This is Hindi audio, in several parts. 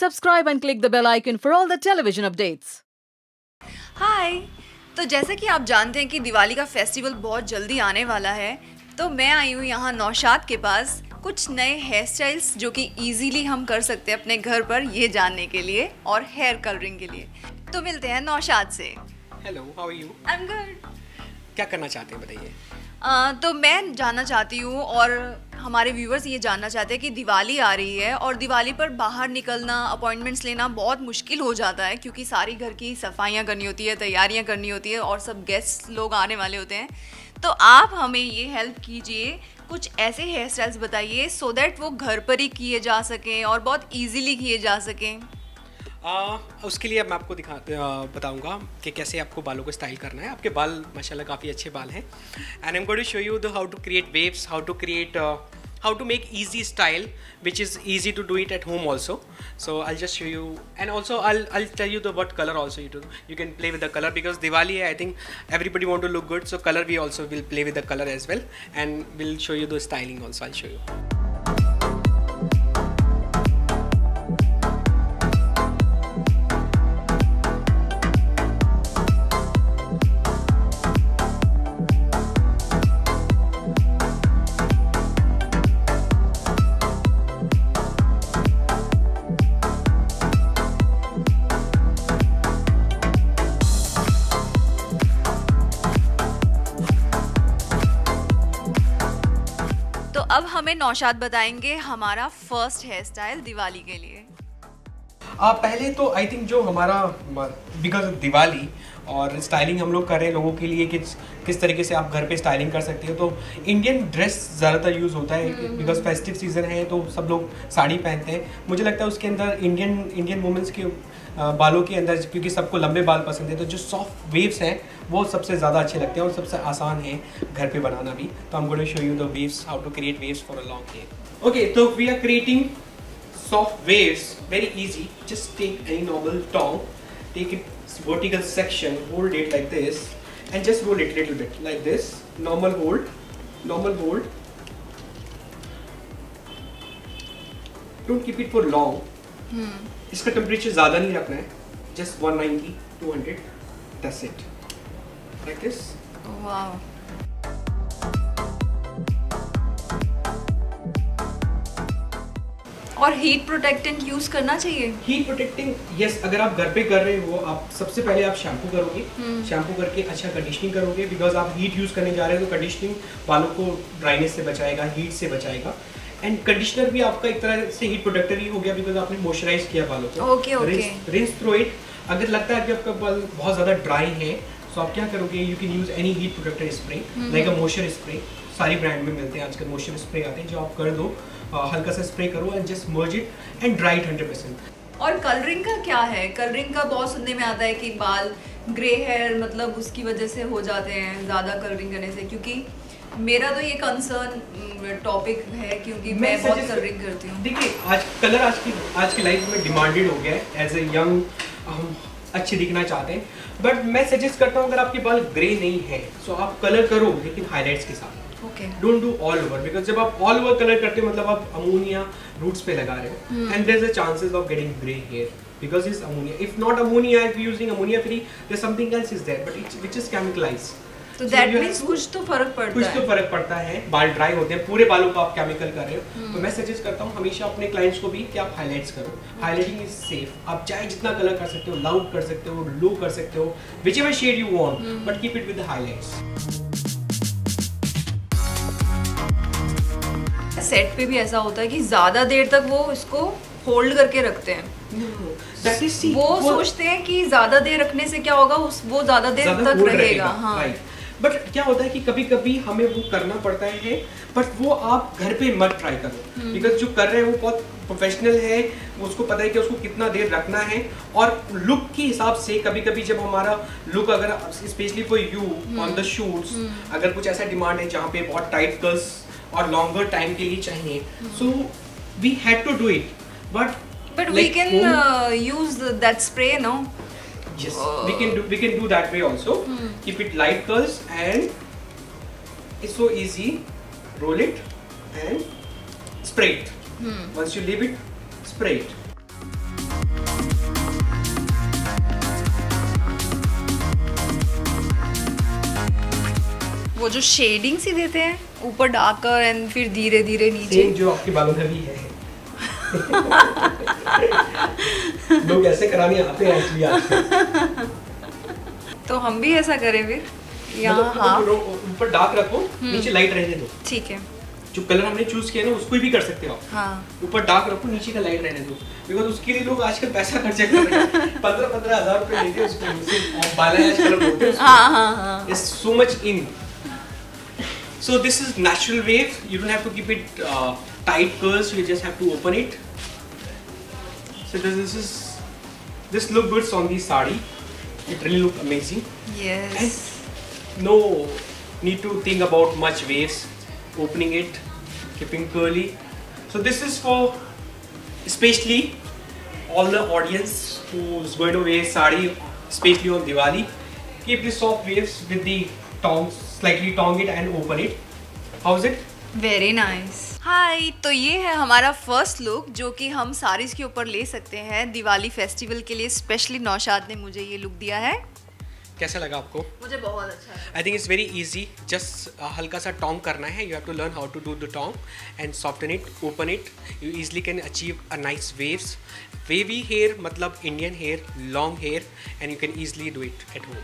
Subscribe and click the bell icon for all the television updates. हाय। तो जैसा कि आप जानते हैं कि दिवाली का फेस्टिवल बहुत जल्दी आने वाला है, तो मैं आई हूँ यहाँ नौशाद के पास कुछ नए हेयर स्टाइल्स जो कि इजीली हम कर सकते हैं अपने घर पर, ये जानने के लिए और हेयर कलरिंग के लिए। तो मिलते हैं नौशाद से। Hello, how are you? I am good. क्या करना चाहते हैं बताइए। तो मैं जानना चाहती हूँ और हमारे व्यूवर्स ये जानना चाहते हैं कि दिवाली आ रही है और दिवाली पर बाहर निकलना, अपॉइंटमेंट्स लेना बहुत मुश्किल हो जाता है क्योंकि सारी घर की सफाइयाँ करनी होती है, तैयारियाँ करनी होती है और सब गेस्ट लोग आने वाले होते हैं। तो आप हमें ये हेल्प कीजिए, कुछ ऐसे हेयर स्टाइल्स बताइए सो दैट वो घर पर ही किए जा सकें और बहुत ईजीली किए जा सकें। उसके लिए मैं आपको बताऊंगा कि कैसे आपको बालों को स्टाइल करना है। आपके बाल माशाल्लाह काफ़ी अच्छे बाल हैं and I am going to show you the how to create waves, how to make easy style which is easy to do it at home also. So I'll just show you, and also I'll tell you the what color also you can play with the color because Diwali I think everybody want to look good, so color we also will play with the color as well, and we'll show you the styling also. I'll show you. अब हमें नौशाद बताएंगे हमारा फर्स्ट हेयर स्टाइल दिवाली के लिए। पहले तो आई थिंक जो हमारा बिकॉज दिवाली और स्टाइलिंग हम लोग कर रहे हैं लोगों के लिए किस तरीके से आप घर पे स्टाइलिंग कर सकते हो, तो इंडियन ड्रेस ज़्यादातर यूज़ होता है बिकॉज फेस्टिव सीजन है तो सब लोग साड़ी पहनते हैं। मुझे लगता है उसके अंदर इंडियन वुमेंस के बालों के अंदर, क्योंकि सबको लंबे बाल पसंद है, तो जो सॉफ्ट वेव्स हैं वो सबसे ज़्यादा अच्छे लगते हैं और सबसे आसान है घर पे बनाना भी। तो I am going to show you the waves, how to create waves for a long hair. Okay, तो we are creating soft waves, very easy. Just take any normal tong, take its vertical section, hold it like this and just roll it a little bit like this. Normal hold. Don't keep it for long. इसका टेम्परेचर ज़्यादा नहीं रखना है, just 190, 200, that's it. Like this. Wow. और हीट प्रोटेक्टेंट यूज करना चाहिए। हीट प्रोटेक्टिंग यस, अगर आप घर पे कर रहे हो, आप सबसे पहले आप शैम्पू करोगे, शैम्पू करके अच्छा कंडीशनिंग करोगे बिकॉज आप हीट यूज करने जा रहे हो, तो कंडीशनिंग बालों को ड्राइनेस से बचाएगा, हीट से बचाएगा। एंड कंडीशनर भी आपका एक तरह से हीट प्रोटेक्टर ही हो गया बिकॉज आपने मॉइस्चराइज किया बालों को। Rinse through it. अगर लगता है कि आपका बाल बहुत ज़्यादा ड्राई है तो आप क्या करोगे, you can use any heat protector spray like a moisture spray. सारी ब्रांड में मिलते हैं आजकल मॉइस्चर स्प्रे आते हैं, जो आप कर दो, हल्का सा स्प्रे करो and just merge it and dry 100%। और कलरिंग का क्या है? कलरिंग का बहुत सुनने में आता है कि बाल ग्रे हेयर मतलब उसकी वजह से हो जाते हैं ज़्यादा कलरिंग करने से, क्योंकि मेरा तो ये कंसर्न टॉपिक है क्योंकि मैं बहुत कलरिंग करती हूँ। देखिए, कलर आज की लाइफ में डिमांडेड हो गया है। एज ए यंग हम अच्छे दिखना चाहते हैं, बट मैं सजेस्ट करता हूँ अगर आपके बाल ग्रे नहीं है तो आप कलर करो लेकिन हाईलाइट्स के साथ। Don't do all over, because जब आप ऑल ओवर कलर करते हो मतलब आप अमोनिया रूट्स पे लगा रहे हो and there is a chances of getting grey hair because is ammonia. If not ammonia, if using ammonia free, there something else is there but it's which is chemicalized. तो दैट मींस कुछ तो फर्क पड़ता है। बाल ड्राई होते हैं, पूरे बालों को आप केमिकल कर रहे हो, तो मैं सजेस्ट करता हूँ हमेशा अपने क्लाइंट्स को भी कि आप हाईलाइट्स करो। Highlighting is safe. आप चाहे जितना कलर कर सकते हो, लाउड कर सकते हो, लो कर सकते हो, whichever shade you want, but keep it with the highlights. Set पे भी ऐसा होता है कि ज्यादा देर तक वो इसको होल्ड करके रखते हैं। वो सोचते हैं कि ज्यादा देर रखने से क्या होगा, वो ज्यादा देर तक रहेगा। हाँ, बट क्या होता है कि कभी कभी हमें वो करना पड़ता है, बट वो आप घर पे मत ट्राई करो बिकॉज जो कर रहे हैं वो बहुत प्रोफेशनल है, उसको पता है कि उसको कितना देर रखना है। और लुक के हिसाब से कभी कभी जब हमारा लुक, अगर specially for you on the shoots, अगर कुछ ऐसा डिमांड है जहाँ पे बहुत टाइट कर्ल्स और लॉन्गर टाइम के लिए चाहिए, so we had to do it, but we can use that spray, no? Yes, we can do that way also. Keep it light curls and it's so easy. Roll it and spray it. Once you leave it, spray it. वो जो शेडिंग सी देते हैं, ऊपर डार्कर एंड फिर धीरे धीरे नीचे, जो आपके बालों में भी है। लोग ऐसे कराने आते हैं एक्चुअली आजकल। तो हम भी ऐसा करें फिर यहाँ। हाँ, ऊपर डार्क रखो, नीचे लाइट रहने दो। ठीक है। जो कलर हमने चूज किया ना उसको भी कर सकते हो आप। हाँ, ऊपर डार्क रखो, नीचे का लाइट रहने दो, बिकॉज उसके लिए लोग आजकल पैसा खर्च कर रहे हैं। 15-15 हज़ार रुपए लेते हैं उसको, बालायाज कलर बोलते हैं उसको। हाँ हाँ हाँ। It's so much in. So this is natural wave. You don't have to keep it tight curls. You just have to open it. So this look good on the sari. It really look amazing. Yes. And no need to think about much waves. Opening it, keeping curly. So this is for especially all the audience who's going to wear sari, especially on Diwali. Keep the soft waves with the tongs, slightly tong it and open it. How's it? Very nice. Hi, तो ये है हमारा फर्स्ट लुक जो कि हम साड़ीज़ के ऊपर ले सकते हैं दिवाली फेस्टिवल के लिए। स्पेशली नौशाद ने मुझे ये लुक दिया है। कैसा लगा आपको? मुझे बहुत अच्छा है। I think it's very easy. Just हल्का सा टोंग करना है। You have to learn how to do the tong and soften it, open it. You easily can achieve a nice waves. Wavy hair मतलब Indian hair, long hair, and you can easily do it at home.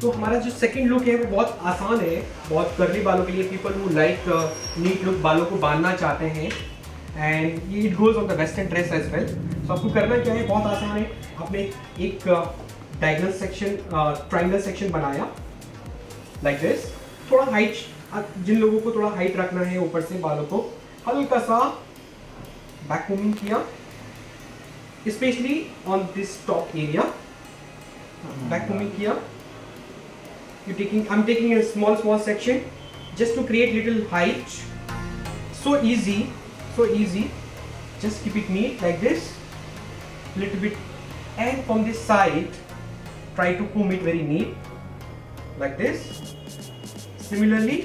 तो हमारा जो सेकंड लुक है वो बहुत आसान है, बहुत कर्ली बालों के लिए। People who like neat look, बालों को बांधना चाहते हैं, and it goes on the western dress as well. तो आपको करना क्या है, बहुत आसान है। आपने एक डायगोनल सेक्शन, ट्रायंगल सेक्शन बनाया लाइक दिस। थोड़ा हाइट, जिन लोगों को थोड़ा हाइट रखना है ऊपर से बालों को, हल्का सा बैक कोमिंग किया, specially on this top area. Back combing किया। I'm taking a small section just to create little height. So easy. Just keep it neat like this, little bit, and from this side try to comb it very neat like this. Similarly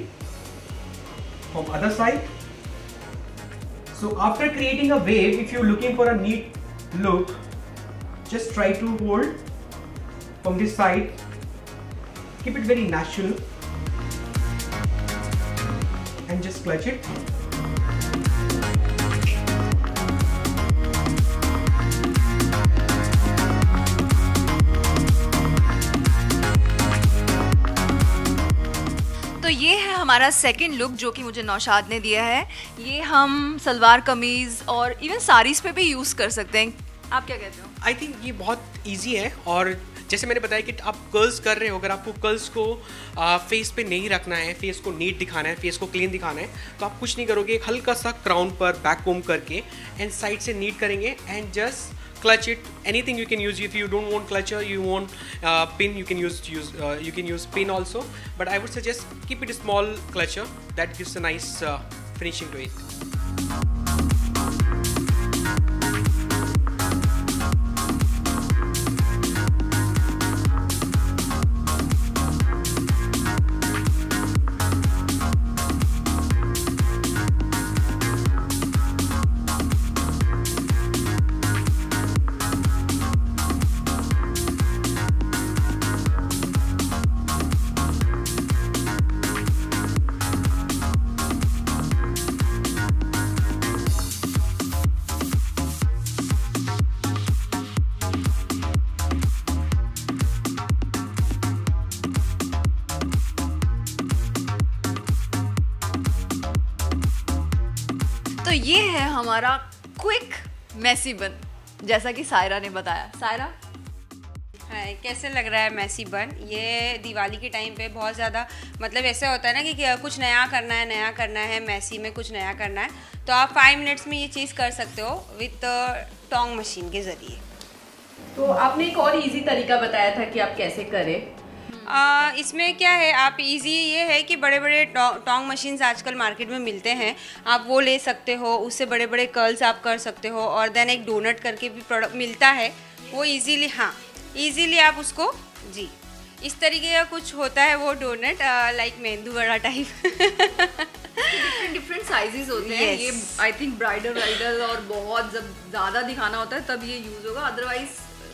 from other side. So after creating a wave, if you're looking for a neat look, just try to hold from this side. Keep it very natural and just clutch it. तो ये है हमारा सेकंड लुक जो कि मुझे नौशाद ने दिया है। ये हम सलवार कमीज़ और इवन साड़ीज़ पे भी यूज़ कर सकते हैं। आप क्या कहते हो? आई थिंक ये बहुत ईजी है, और जैसे मैंने बताया कि आप कर्ल्स कर रहे हो, अगर आपको कर्ल्स को फेस पे नहीं रखना है, फेस को नीट दिखाना है, फेस को क्लीन दिखाना है, तो आप कुछ नहीं करोगे, एक हल्का सा क्राउन पर बैक कोम करके एंड साइड से नीट करेंगे and just clutch it. Anything you can use. If you don't want clutcher, you want pin, you can use pin also, but I would suggest keep it a small clutcher. That gives a nice finishing to it. तो ये है हमारा क्विक मैसी बन, जैसा कि सायरा ने बताया। सायरा, हाय, कैसे लग रहा है मैसी बन? ये दिवाली के टाइम पे बहुत ज़्यादा मतलब ऐसा होता है ना कि कुछ नया करना है, मैसी में कुछ नया करना है, तो आप 5 मिनट्स में ये चीज़ कर सकते हो विथ टोंग मशीन के ज़रिए। तो आपने एक और इजी तरीका बताया था कि आप कैसे करें। इसमें क्या है, आप इजी ये है कि बड़े बड़े टोंग मशीन्स आजकल मार्केट में मिलते हैं, आप वो ले सकते हो, उससे बड़े बड़े कर्ल्स आप कर सकते हो। और देन एक डोनट करके भी प्रोडक्ट मिलता है, वो इजीली आप उसको जी इस तरीके का कुछ होता है वो डोनट, लाइक मेंदू वड़ा टाइप। डिफरेंट साइजेस होते हैं। ये आई थिंक ब्राइडल और बहुत जब ज़्यादा दिखाना होता है तब ये यूज़ होगा, अदरवाइज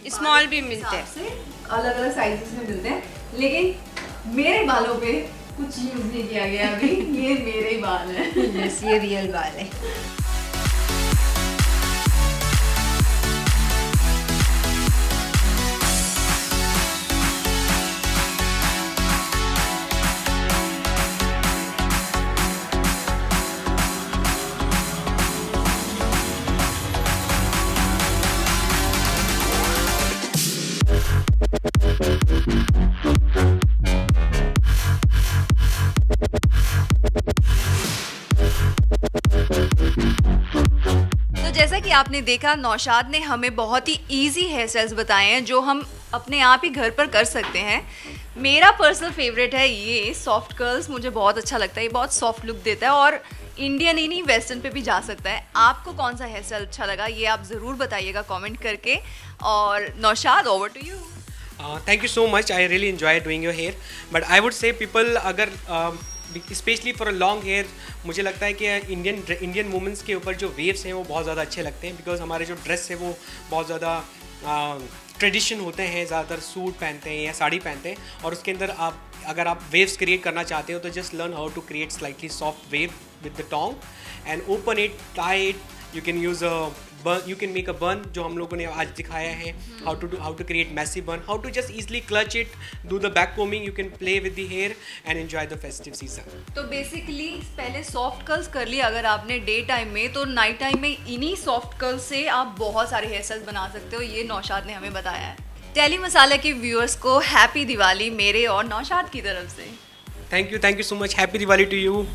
स्मॉल भी मिलते हैं, से अलग अलग साइजेस में मिलते हैं, लेकिन मेरे बालों पे कुछ यूज नहीं किया गया अभी। ये मेरे ही बाल हैं। यस, ये रियल बाल है। जैसा कि आपने देखा, नौशाद ने हमें बहुत ही इजी हेयर स्टाइल्स बताए हैं जो हम अपने आप ही घर पर कर सकते हैं। मेरा पर्सनल फेवरेट है ये सॉफ्ट कर्ल्स, मुझे बहुत अच्छा लगता है, ये बहुत सॉफ्ट लुक देता है और इंडियन ही नहीं वेस्टर्न पे भी जा सकता है। आपको कौन सा हेयर स्टाइल अच्छा लगा ये आप ज़रूर बताइएगा कमेंट करके। और Naushad, over to you. Thank you so much. I really enjoy doing your hair. But I would say people अगर specially for a long hair, मुझे लगता है कि इंडियन वुमेंस के ऊपर जो वेव्स हैं वो बहुत ज़्यादा अच्छे लगते हैं, बिकॉज हमारे जो ड्रेस है वो बहुत ज़्यादा ट्रेडिशन होते हैं, ज़्यादातर सूट पहनते हैं या साड़ी पहनते हैं, और उसके अंदर अगर आप वेव्स क्रिएट करना चाहते हो तो just learn how to create slightly soft wave with the tong and open it, tie it. You can use you can make a bun जो हम लोगों ने आज दिखाया है, how to create messy bun, how to just easily clutch it, do the back combing, you can play with the hair and enjoy the festive season. तो बेसिकली पहले सॉफ्ट कर्ल्स कर लिया अगर आपने डे टाइम में, तो नाइट टाइम में इन्हीं सॉफ्ट कर्ल्स से आप बहुत सारे हेयर स्टाइल्स बना सकते हो। ये नौशाद ने हमें बताया है। टेली मसाला के व्यूअर्स को हैप्पी दिवाली मेरे और नौशाद की तरफ से। Thank you so much, happy Diwali to you.